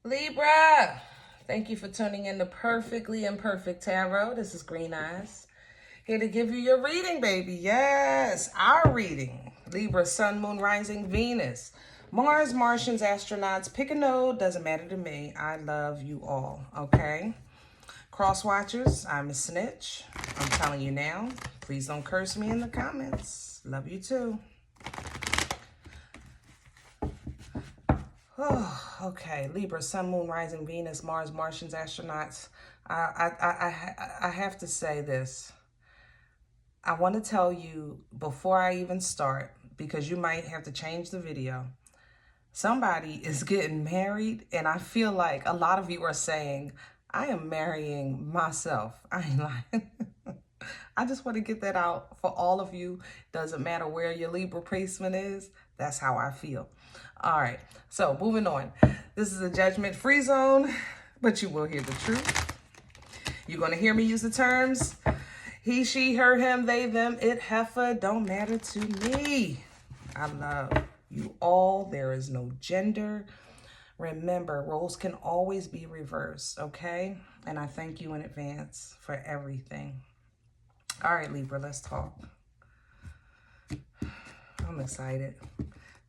Libra, thank you for tuning in to Perfectly Imperfect Tarot. This is Green Eyes, here to give you your reading, baby. Yes, our reading. Libra, Sun, Moon, Rising, Venus, Mars, Martians, astronauts. Pick a node, doesn't matter to me. I love you all, okay? Cross watchers, I'm a snitch. I'm telling you now. Please don't curse me in the comments. Love you too. Oh, okay. Libra, Sun, Moon, Rising, Venus, Mars, Martians, astronauts. I have to say this. I want to tell you before I even start, because you might have to change the video. Somebody is getting married, and I feel like a lot of you are saying, I am marrying myself. I ain't lying. I just want to get that out for all of you. Doesn't matter where your Libra placement is. That's how I feel. All right. So moving on. This is a judgment-free zone, but you will hear the truth. You're going to hear me use the terms he, she, her, him, they, them, it, heifer. Don't matter to me. I love you all. There is no gender. Remember, roles can always be reversed, okay? And I thank you in advance for everything. All right, Libra, let's talk. I'm excited.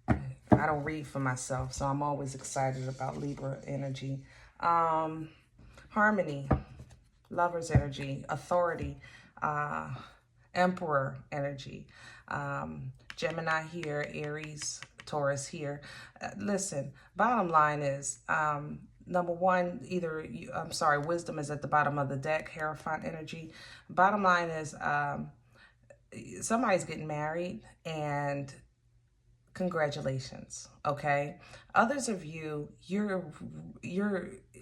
I don't read for myself, so I'm always excited about Libra energy. Harmony, Lover's energy, authority, Emperor energy, Gemini here, Aries, Taurus here. Listen, bottom line is, number one, wisdom is at the bottom of the deck, Hierophant energy. Bottom line is, somebody's getting married, and congratulations, okay? Others of you, you're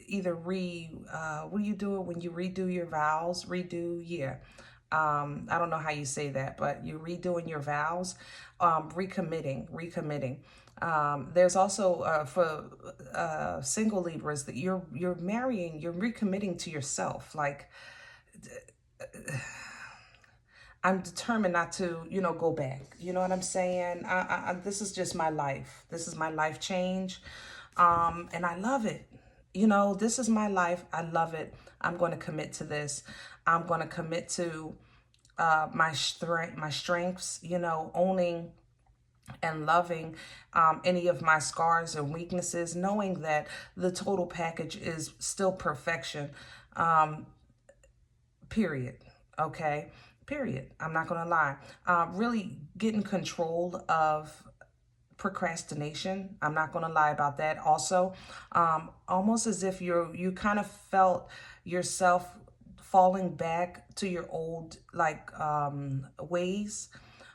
either what do you do when you redo your vows? I don't know how you say that, but you're redoing your vows, recommitting. There's also for single Libras that you're marrying, you're recommitting to yourself. Like, I'm determined not to, go back. You know what I'm saying? This is just my life. This is my life change. And I love it. This is my life. I love it. I'm going to commit to this. I'm going to commit to my strengths, owning and loving any of my scars and weaknesses, knowing that the total package is still perfection, period. Okay? Period. I'm not going to lie. Really getting control of procrastination. I'm not going to lie about that. Also, almost as if you kind of felt yourself falling back to your old ways,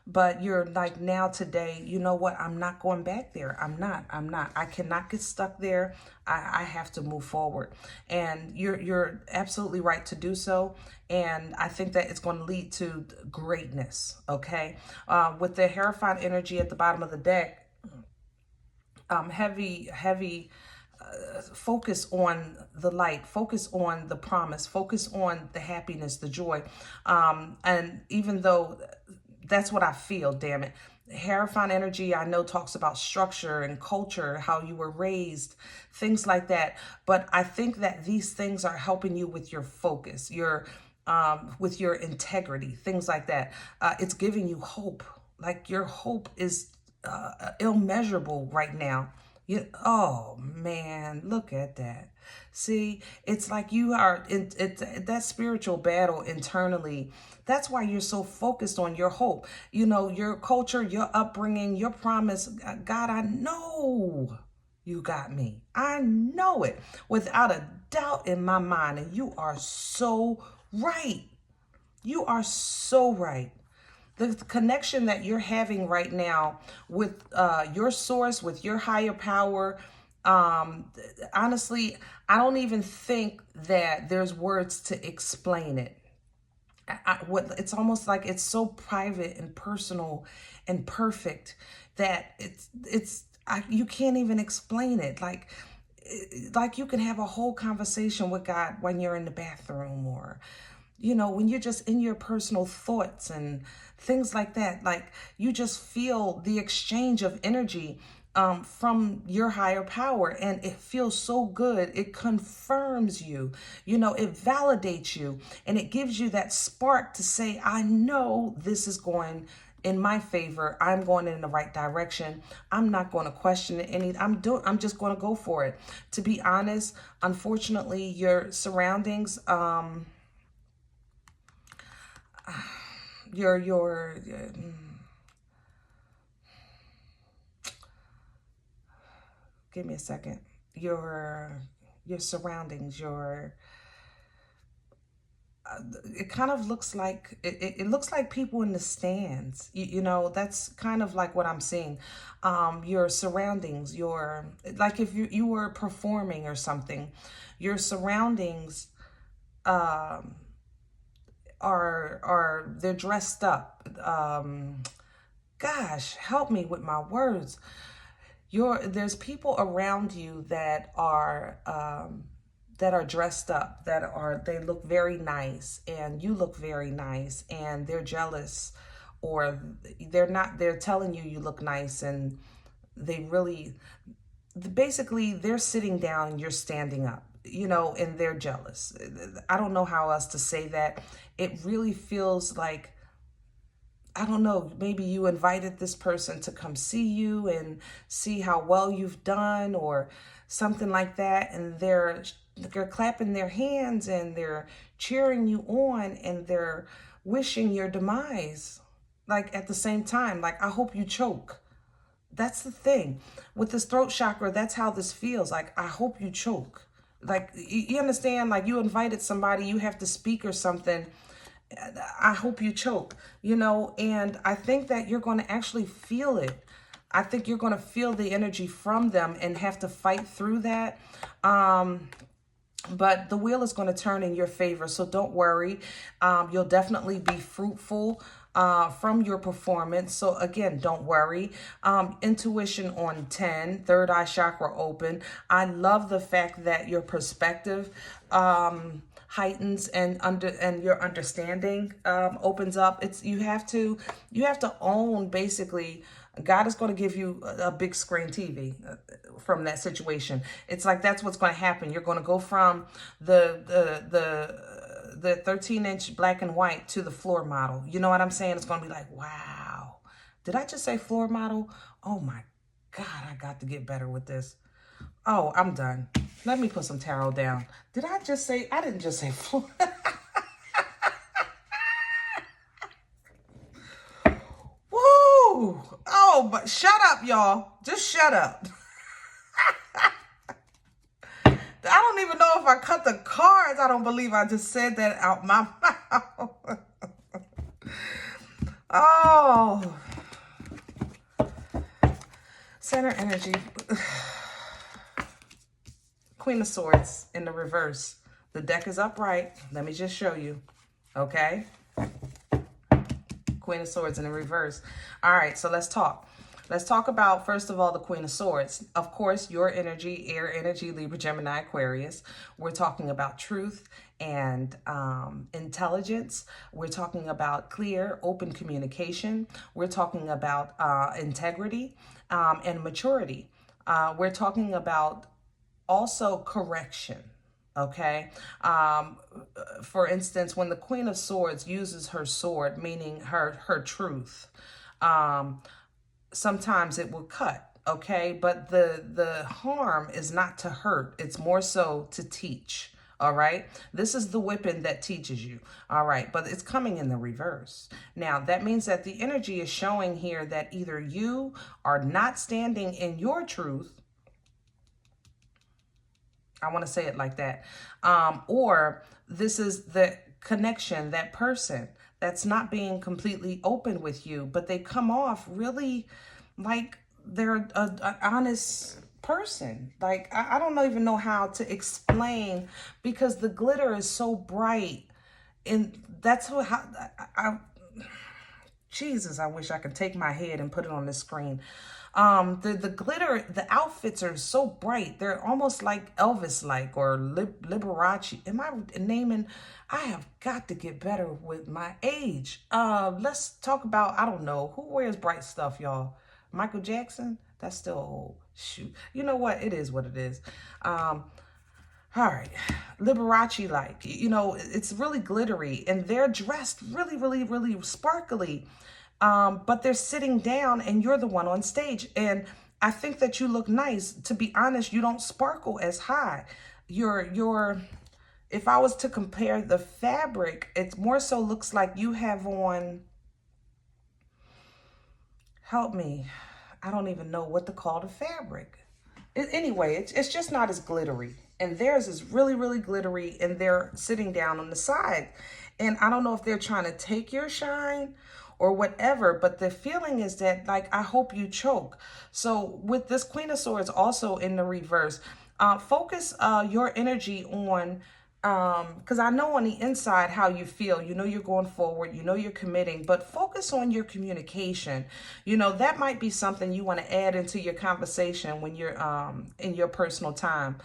but you're like, now today, you know what? I'm not going back there. I'm not. I cannot get stuck there. I have to move forward. And you're absolutely right to do so. And I think that it's going to lead to greatness. Okay. With the Hierophant energy at the bottom of the deck, heavy, focus on the light, focus on the promise, focus on the happiness, the joy. And even though that's what I feel, damn it. Hierophant energy, I know, talks about structure and culture, how you were raised, things like that. But I think that these things are helping you with your focus, with your integrity, things like that. It's giving you hope. Like, your hope is immeasurable right now. Oh man, look at that. See, it's like you are in that spiritual battle internally. That's why you're so focused on your hope. Your culture, your upbringing, your promise. God, I know you got me. I know it without a doubt in my mind. And you are so right. You are so right. The connection that you're having right now with your source, with your higher power, honestly, I don't even think that there's words to explain it. It's almost like it's so private and personal and perfect that you can't even explain it. Like you can have a whole conversation with God when you're in the bathroom, or when you're just in your personal thoughts and things like that. Like, you just feel the exchange of energy from your higher power, and it feels so good. It confirms you, you know, it validates you, and it gives you that spark to say, I know this is going in my favor. I'm going in the right direction. I'm not going to question it I'm just going to go for it. To be honest, unfortunately, your surroundings, your give me a second. Your surroundings, it kind of looks like it looks like people in the stands. You know, that's kind of like what I'm seeing. Your surroundings, like if you were performing or something, your surroundings are they're dressed up. Gosh, help me with my words. There's people around you that are dressed up, they look very nice, and you look very nice, and they're jealous, or they're telling you look nice, and basically they're sitting down and you're standing up, you know, and they're jealous. I don't know how else to say that. It really feels like, I don't know, maybe you invited this person to come see you and see how well you've done or something like that. And they're clapping their hands and they're cheering you on and they're wishing your demise. Like at the same time, like, I hope you choke. That's the thing. With this throat chakra, that's how this feels. Like, I hope you choke. Like, you understand? Like, you invited somebody, you have to speak or something. I hope you choke, you know, and I think that you're going to actually feel it. I think you're going to feel the energy from them and have to fight through that. But the wheel is going to turn in your favor, so don't worry. You'll definitely be fruitful from your performance. So again, don't worry. Intuition on 10, third eye chakra open. I love the fact that your perspective heightens and your understanding opens up. You have to own, basically. God is going to give you a big screen TV from that situation. It's like that's what's going to happen. You're going to go from the 13-inch black and white to the floor model. You know what I'm saying? It's going to be like, wow. Did I just say floor model? Oh my God, I got to get better with this. Oh, I'm done. Let me put some tarot down. Did I just say, I didn't just say floor. Woo! Oh, but shut up, y'all. Just shut up. I don't even know if I cut the cards. I don't believe I just said that out my mouth. Oh. Center energy. Queen of Swords in the reverse. The deck is upright. Let me just show you. Okay? Queen of Swords in the reverse. All right, so let's talk. Let's talk about, first of all, the Queen of Swords. Of course, your energy, air energy, Libra, Gemini, Aquarius. We're talking about truth and intelligence. We're talking about clear, open communication. We're talking about integrity and maturity. We're talking about also correction. Okay. For instance, when the Queen of Swords uses her sword, meaning her truth, sometimes it will cut. Okay. But the harm is not to hurt. It's more so to teach. All right. This is the whipping that teaches you. All right. But it's coming in the reverse. Now, that means that the energy is showing here that either you are not standing in your truth. I want to say it like that. Or this is the connection, that person that's not being completely open with you, but they come off really like they're an honest person. Like, I don't even know how to explain, because the glitter is so bright. And that's Jesus, I wish I could take my head and put it on the screen. The glitter, the outfits are so bright. They're almost like Elvis-like or Liberace. Am I naming? I have got to get better with my age. Let's talk about, I don't know, who wears bright stuff, y'all? Michael Jackson? That's still old. Shoot. You know what? It is what it is. All right. Liberace-like. You know, it's really glittery. And they're dressed really, really, really sparkly. But they're sitting down and you're the one on stage. And I think that you look nice. To be honest, you don't sparkle as high. If I was to compare the fabric, it more so looks like you have on, help me, I don't even know what to call the fabric. Anyway, it's just not as glittery. And theirs is really, really glittery, and they're sitting down on the side. And I don't know if they're trying to take your shine or whatever, but the feeling is that, like, I hope you choke. So with this Queen of Swords also in the reverse, focus your energy on, because I know on the inside how you feel. You know you're going forward. You know you're committing. But focus on your communication. You know, that might be something you want to add into your conversation when you're in your personal time.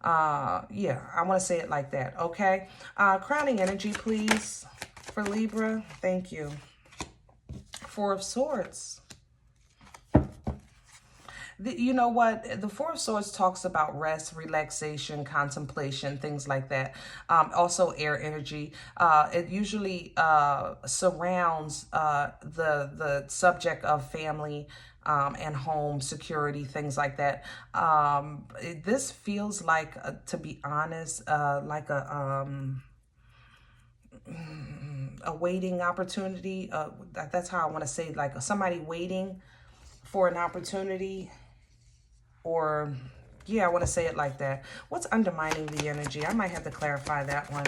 Yeah, I want to say it like that. Okay. Crowning energy, please, for Libra. Thank you. Four of Swords. You know what? The Four of Swords talks about rest, relaxation, contemplation, things like that. Also air energy. It usually surrounds the subject of family and home, security, things like that. This feels like, to be honest, like a waiting opportunity. That's how I want to say, like somebody waiting for an opportunity. Or, yeah, I want to say it like that. What's undermining the energy? I might have to clarify that one.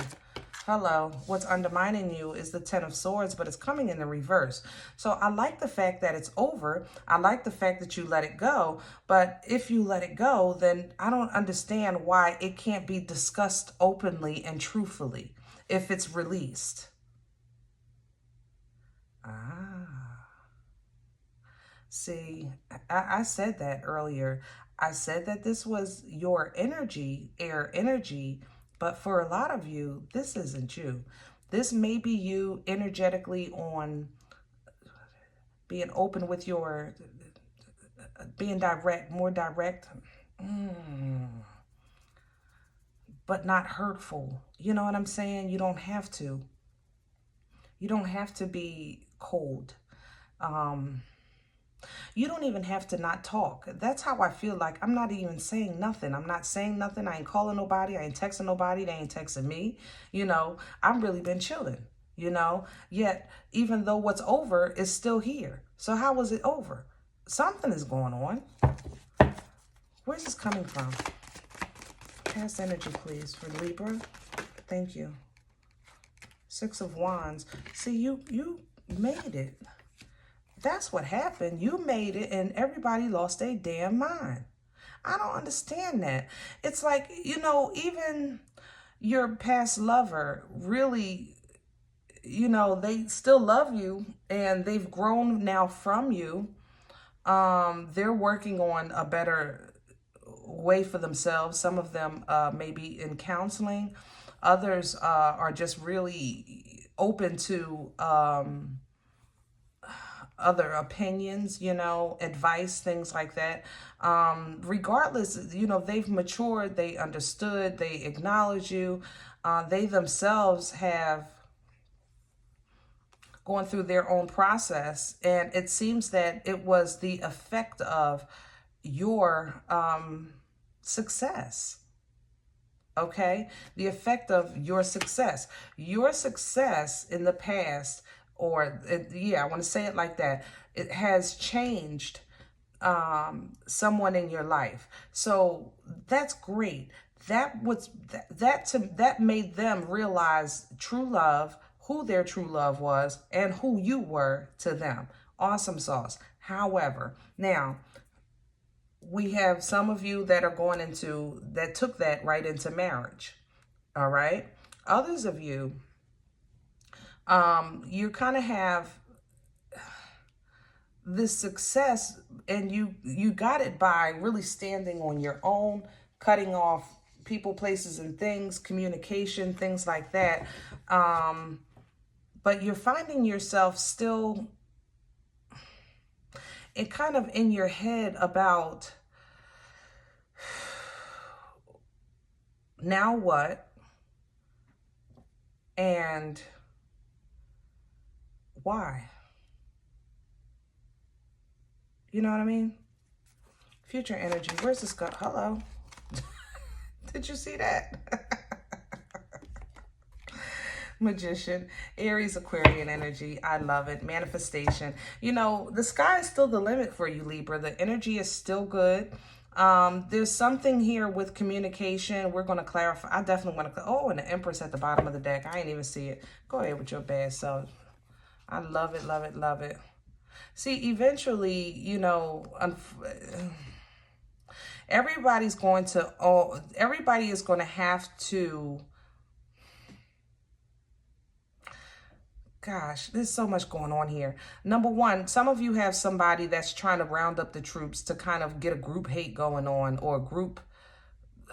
Hello. What's undermining you is the Ten of Swords, but it's coming in the reverse. So I like the fact that it's over. I like the fact that you let it go. But if you let it go, then I don't understand why it can't be discussed openly and truthfully if it's released. See, I said that earlier. I said that this was your energy, air energy, but for a lot of you, this isn't you. This may be you energetically on being open with your, being direct, more direct, but not hurtful. You know what I'm saying? You don't have to. You don't have to be cold. You don't even have to not talk. That's how I feel. Like, I'm not even saying nothing. I'm not saying nothing. I ain't calling nobody. I ain't texting nobody. They ain't texting me. You know, I've really been chilling, you know. Yet, even though what's over is still here. So how was it over? Something is going on. Where's this coming from? Past energy, please, for Libra. Thank you. Six of Wands. See, you made it. That's what happened. You made it and everybody lost their damn mind. I don't understand that. It's like, you know, even your past lover really, you know, they still love you and they've grown now from you. They're working on a better way for themselves. Some of them maybe in counseling. Others are just really open to other opinions, you know, advice, things like that. Regardless, you know, they've matured, they understood, they acknowledge you. They themselves have gone through their own process. And it seems that it was the effect of your success. Okay? The effect of your success. Your success in the past, yeah, I want to say it like that. It has changed someone in your life. So that's great. That made them realize true love, who their true love was, and who you were to them. Awesome sauce. However, now we have some of you that are going into, that took that right into marriage. All right. Others of you, you kind of have this success and you got it by really standing on your own, cutting off people, places, and things, communication, things like that. But you're finding yourself still, it kind of in your head about now what and why. You know what I mean? Future energy. Where's this go? Hello. Did you see that? Magician, Aries, Aquarian energy. I love it. Manifestation. You know, the sky is still the limit for you, Libra. The energy is still good. There's something here with communication. We're going to clarify. I definitely want to. Oh, and the Empress at the bottom of the deck. I ain't even see it. Go ahead with your bad self. I love it, love it, love it. See, eventually, you know, everybody is going to have to. Gosh, there's so much going on here. Number one, some of you have somebody that's trying to round up the troops to kind of get a group hate going on, or a group,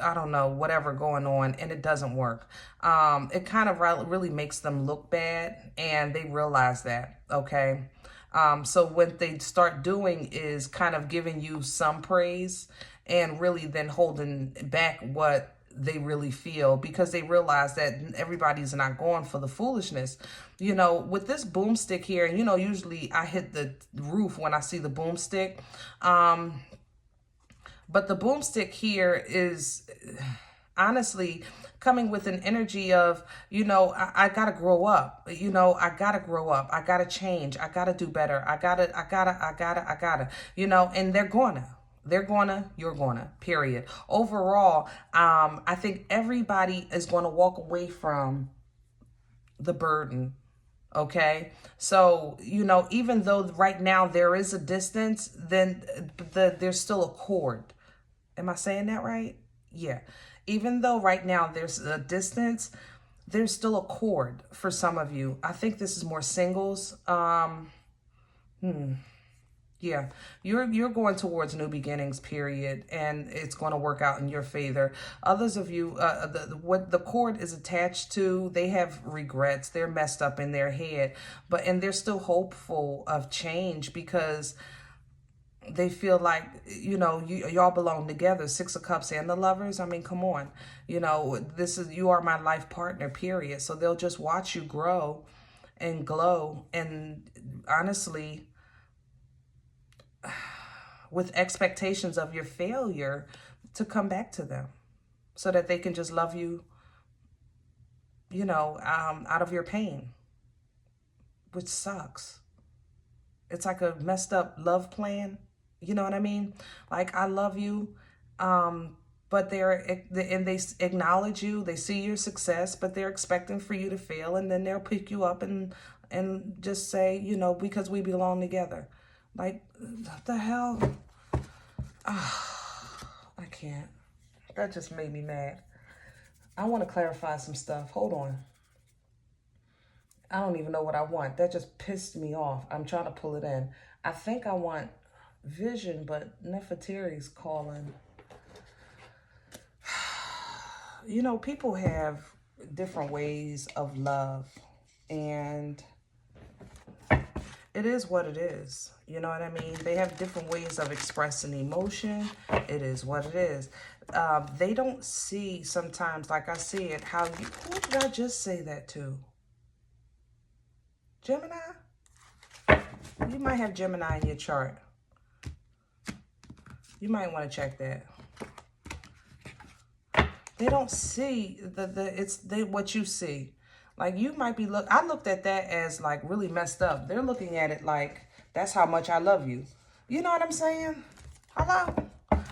I don't know, whatever going on, and it doesn't work. It kind of really makes them look bad, and they realize that, okay? So what they start doing is kind of giving you some praise and really then holding back what they really feel, because they realize that everybody's not going for the foolishness. You know, with this boomstick here, you know, usually I hit the roof when I see the boomstick. But the boomstick here is honestly coming with an energy of, you know, I gotta grow up. You know, I gotta grow up. I gotta change. I gotta do better. I gotta, you know, and you're gonna, period. Overall, I think everybody is gonna walk away from the burden. Okay. So, you know, even though right now there is a distance, then there's still a cord. Am I saying that right? Yeah. Even though right now there's a distance, there's still a cord for some of you. I think this is more singles. Yeah, you're going towards new beginnings, period, and it's going to work out in your favor. Others of you, what the cord is attached to, they have regrets. They're messed up in their head, and they're still hopeful of change because they feel like, you know, y'all belong together. Six of Cups and the Lovers. I mean, come on, you know, you are my life partner, period. So they'll just watch you grow and glow, and honestly, with expectations of your failure to come back to them so that they can just love you, you know, out of your pain, which sucks. It's like a messed up love plan. You know what I mean? Like, I love you, but they acknowledge you. They see your success, but they're expecting for you to fail, and then they'll pick you up and just say, you know, because we belong together. Like, what the hell? Oh, I can't. That just made me mad. I want to clarify some stuff. Hold on. I don't even know what I want. That just pissed me off. I'm trying to pull it in. I think I want vision, but Nefertari's calling. You know, people have different ways of love, and it is what it is. You know what I mean? They have different ways of expressing emotion. It is what it is. They don't see sometimes, like I see it, how you... Who did I just say that to? Gemini? You might have Gemini in your chart. You might want to check that. They don't see what you see. Like, you might be I looked at that as like really messed up. They're looking at it like, that's how much I love you. You know what I'm saying? Hello?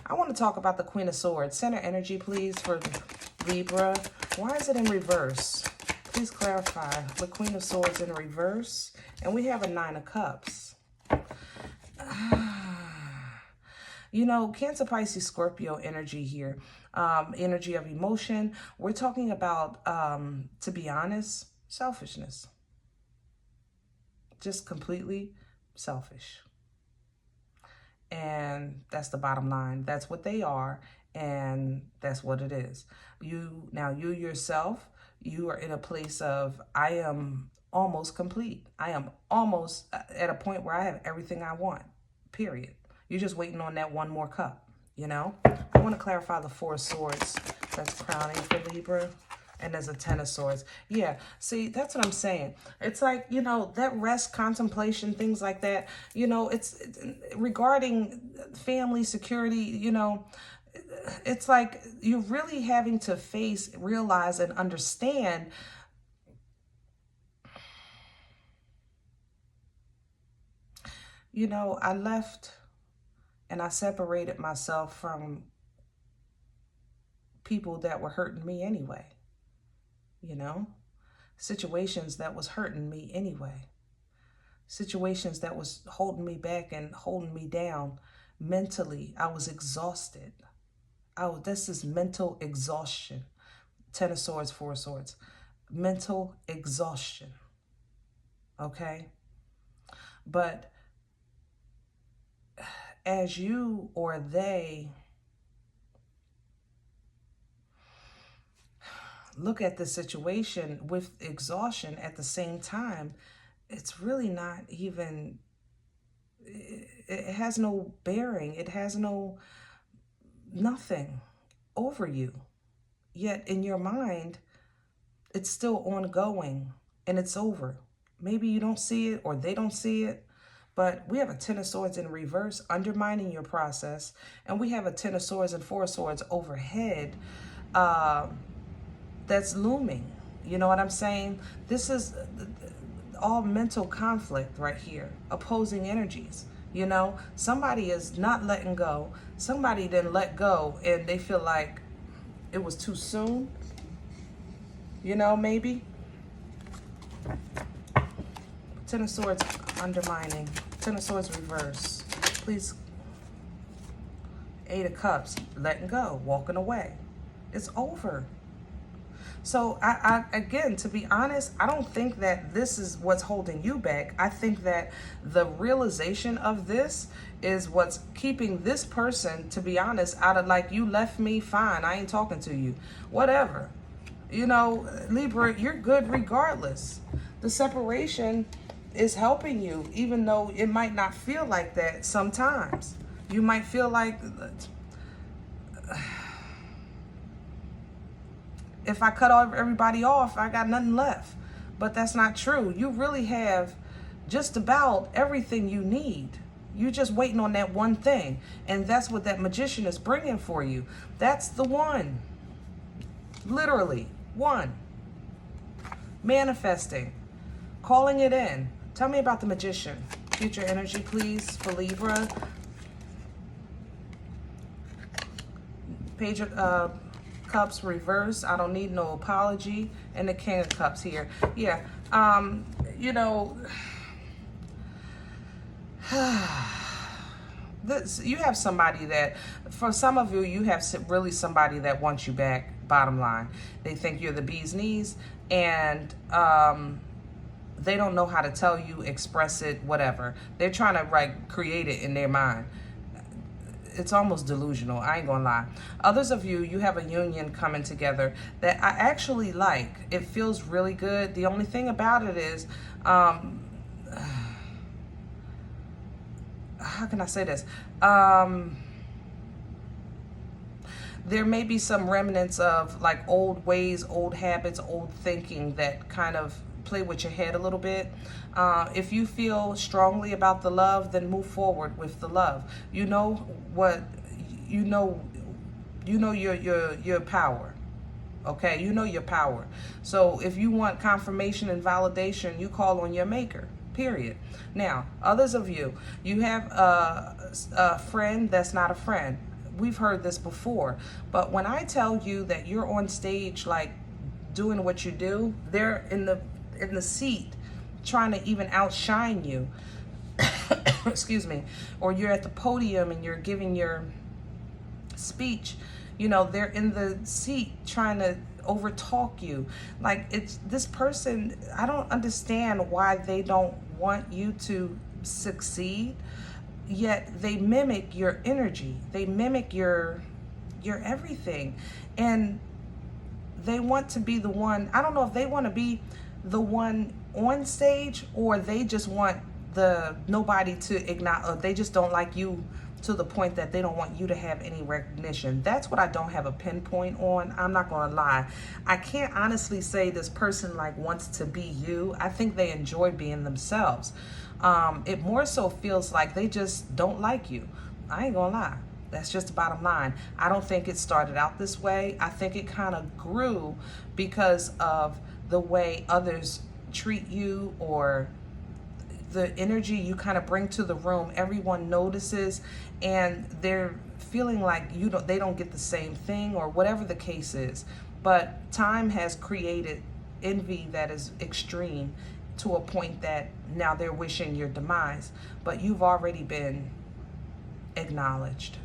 I want to talk about the Queen of Swords. Center energy, please, for Libra. Why is it in reverse? Please clarify. The Queen of Swords in reverse. And we have a Nine of Cups. You know, Cancer, Pisces, Scorpio energy here. Energy of emotion. We're talking about, to be honest, selfishness. Just completely selfish. And that's the bottom line. That's what they are, and that's what it is. You yourself, you are in a place of, I am almost complete. I am almost at a point where I have everything I want, period. You're just waiting on that one more cup, you know? I want to clarify the Four of Swords that's crowning for Libra. And there's a Ten of Swords. Yeah, see, that's what I'm saying. It's like, you know, that rest, contemplation, things like that. You know, it's regarding family, security, you know, it's like you're really having to face, realize, and understand you know, I left and I separated myself from people that were hurting me anyway. You know, situations that was hurting me anyway, situations that was holding me back and holding me down mentally. I was exhausted. This is mental exhaustion. Ten of Swords, Four of Swords, mental exhaustion. Okay. But as you or they look at the situation with exhaustion at the same time, it's really not even, it has no bearing. It has nothing over you. Yet in your mind, it's still ongoing and it's over. Maybe you don't see it or they don't see it, but we have a Ten of Swords in reverse, undermining your process. And we have a Ten of Swords and Four of Swords overhead, that's looming. You know what I'm saying? This is all mental conflict right here, opposing energies. You know, somebody is not letting go. Somebody didn't let go and they feel like it was too soon. You know, maybe. Ten of Swords undermining. Ten of Swords reverse. Please. Eight of Cups, letting go, walking away. It's over. So I again, to be honest, I don't think that this is what's holding you back. I think that the realization of this is what's keeping this person, to be honest, out of like, you left me, fine, I ain't talking to you, whatever. You know, Libra, you're good regardless. The separation is helping you, even though it might not feel like that sometimes. You might feel like, if I cut everybody off, I got nothing left. But that's not true. You really have just about everything you need. You're just waiting on that one thing. And that's what that Magician is bringing for you. That's the one. Literally, one. Manifesting. Calling it in. Tell me about the Magician. Future energy, please, for Libra. Page of Cups reverse. I don't need no apology. And the King of Cups here. Yeah. You know, you have somebody that, for some of you, you have really somebody that wants you back, bottom line. They think you're the bee's knees, and they don't know how to tell you, express it, whatever. They're trying to create it in their mind. It's almost delusional, I ain't gonna lie. Others of you, you have a union coming together that I actually like. It feels really good. The only thing about it is, how can I say this? There may be some remnants of like old ways, old habits, old thinking that kind of play with your head a little bit. If you feel strongly about the love, then move forward with the love. You know what, you know your power. Okay, you know your power. So if you want confirmation and validation, you call on your maker, period. Now, others of you, you have a friend that's not a friend. We've heard this before, but when I tell you that you're on stage, like doing what you do, they're in the seat trying to even outshine you. Excuse me. Or you're at the podium and you're giving your speech. You know, they're in the seat trying to overtalk you. Like, it's this person, I don't understand why they don't want you to succeed, yet they mimic your energy. They mimic your everything. And they want to be the one. I don't know if they want to be the one on stage, or they just want nobody to acknowledge, they just don't like you to the point that they don't want you to have any recognition. That's what I don't have a pinpoint on. I'm not gonna lie. I can't honestly say this person like wants to be you. I think they enjoy being themselves. It more so feels like they just don't like you. I ain't gonna lie. That's just the bottom line. I don't think it started out this way. I think it kind of grew because of the way others treat you, or the energy you kind of bring to the room. Everyone notices, and they're feeling like they don't get the same thing, or whatever the case is. But time has created envy that is extreme, to a point that now they're wishing your demise. But you've already been acknowledged,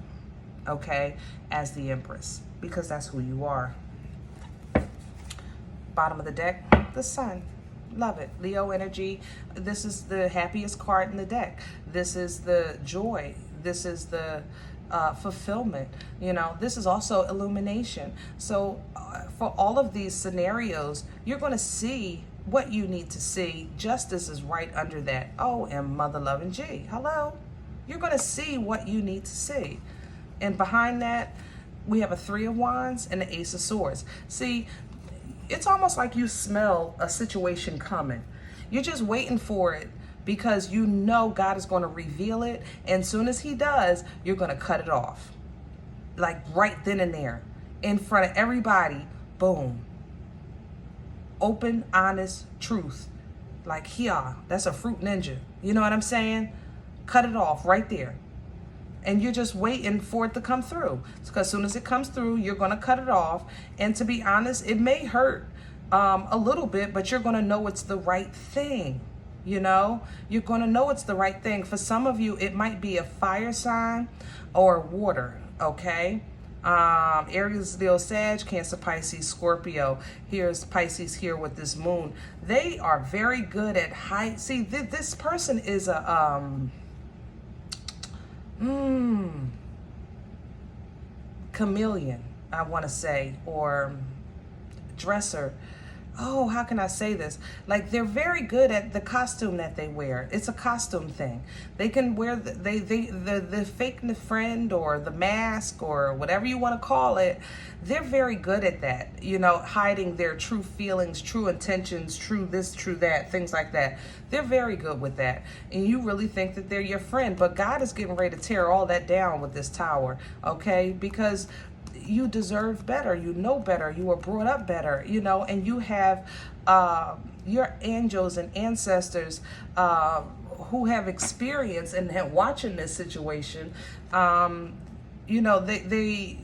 okay, as the Empress, because that's who you are. Bottom of the deck, the Sun. Love it. Leo energy. This is the happiest card in the deck. This is the joy. This is the fulfillment. You know, this is also illumination. So for all of these scenarios, you're going to see what you need to see. Justice is right under that. Oh, and Mother Love and G. Hello. You're going to see what you need to see. And behind that, we have a Three of Wands and the Ace of Swords. See, it's almost like you smell a situation coming. You're just waiting for it, because you know God is going to reveal it. And soon as he does, you're going to cut it off. Like right then and there, in front of everybody. Boom. Open, honest truth. Like, here, that's a fruit ninja. You know what I'm saying? Cut it off right there. And you're just waiting for it to come through. Because as soon as it comes through, you're going to cut it off. And to be honest, it may hurt a little bit, but you're going to know it's the right thing. You know, you're going to know it's the right thing. For some of you, it might be a fire sign or water. Okay. Aries, Leo, Sag, Cancer, Pisces, Scorpio. Here's Pisces here with this moon. They are very good at see, this person is a chameleon, I want to say, or dresser. Oh, how can I say this? Like, they're very good at the costume that they wear. It's a costume thing. They can wear the fake friend, or the mask, or whatever you want to call it. They're very good at that, you know, hiding their true feelings, true intentions, true this, true that, things like that. They're very good with that. And you really think that they're your friend, but God is getting ready to tear all that down with this tower, okay? Because you deserve better, you know better, you were brought up better, you know, and you have your angels and ancestors who have experience and have watching this situation. You know, they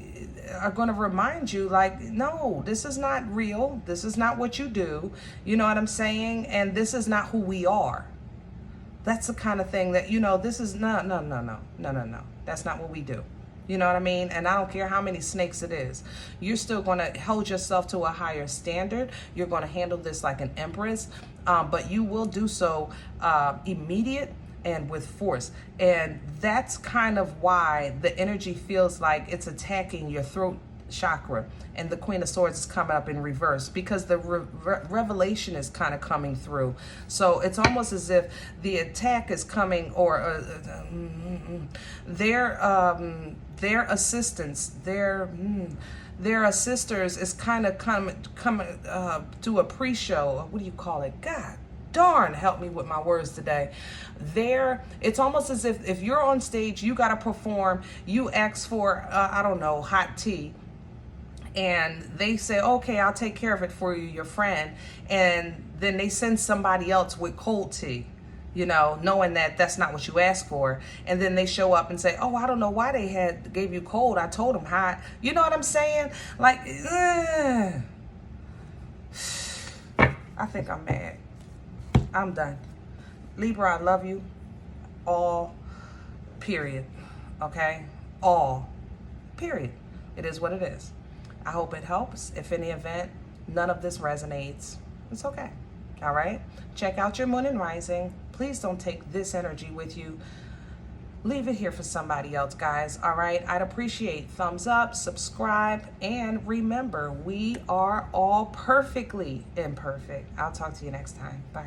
are going to remind you, like, no, this is not real, this is not what you do, you know what I'm saying, and this is not who we are. That's the kind of thing that, you know, this is no, that's not what we do. You know what I mean? And I don't care how many snakes it is. You're still going to hold yourself to a higher standard. You're going to handle this like an empress, but you will do so immediate and with force. And that's kind of why the energy feels like it's attacking your throat chakra, and the Queen of Swords is coming up in reverse, because the revelation is kind of coming through. So it's almost as if the attack is coming, or their assistants, their assisters is kind of coming to a pre-show. What do you call it? God darn, help me with my words today. It's almost as if you're on stage, you got to perform, you ask for, I don't know, hot tea. And they say, okay, I'll take care of it for you, your friend. And then they send somebody else with cold tea, you know, knowing that that's not what you asked for. And then they show up and say, oh, I don't know why they gave you cold. I told them hot. You know what I'm saying? Like, I think I'm mad. I'm done. Libra, I love you. All, period. Okay? All, period. It is what it is. I hope it helps. If in the event none of this resonates, it's okay. All right? Check out your moon and rising. Please don't take this energy with you. Leave it here for somebody else, guys. All right? I'd appreciate thumbs up, subscribe, and remember, we are all perfectly imperfect. I'll talk to you next time. Bye.